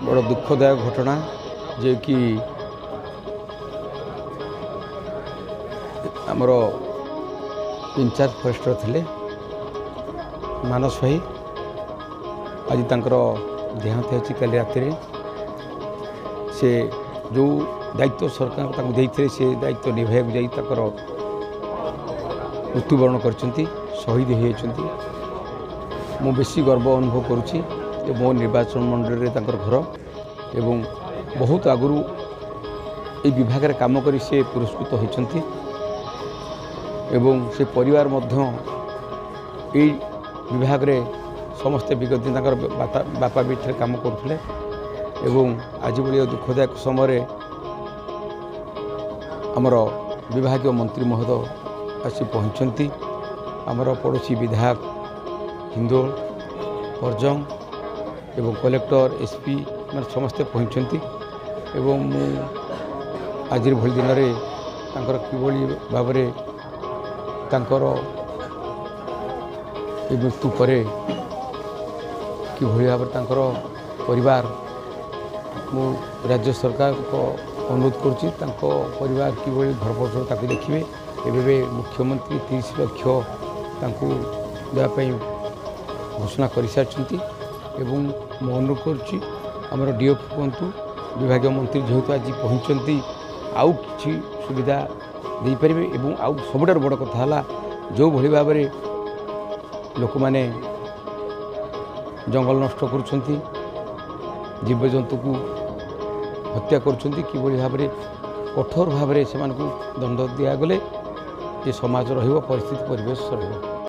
बड़ दुखदायक घटना जे कि आमर इंचार्ज फरेस्टर थिले मानस भाई आज तांकर देहांत होची कल रात से जो दायित्व सरकार देते से दायित्व निभाई जाई ताकर मृत्युवरण करछंती शहीद होती मु बेसी गर्व अनुभव करुच्ची मो निर्वाचन मंडल रे तांकर घर एवं बहुत आगु ये विभाग रे काम करी से पुरस्कृत होती एवं से परिवार मध्य ये विभाग रे समस्ते विगत दिन बापा भी काम करुले एवं आज भाई दुखदायक समय आमर विभाग मंत्री महोदय आसी पहुँचती आमर पड़ोशी विधायक हिंदोल परजंग एवं कलेक्टर एसपी मैं समस्ते पहुँचती एवं आज भली दिन में किभली भाव मृत्यु पर किभली भाव परिवार मु राज्य सरकार को अनुरोध करुच्ची परिवार किभली भरपूर ताकू देखिए एवं मुख्यमंत्री 30 लाख देवाई घोषणा कर सारी एवं मु अनुरोध करुच्ची आमर डीएफ कहतु विभाग मंत्री जेहेतु आज पहुँचती आउ कि सुविधा दे पारे एवं आउ सबुठार बड़ कथा है जो भली भाव लोक मैंने जंगल नष्ट करुँच जीवजंतु को हत्या करुँच किभली भाव कठोर भाव से दंड दिगले ये समाज रहिबो परिस्थिति परिवेश रहिबो।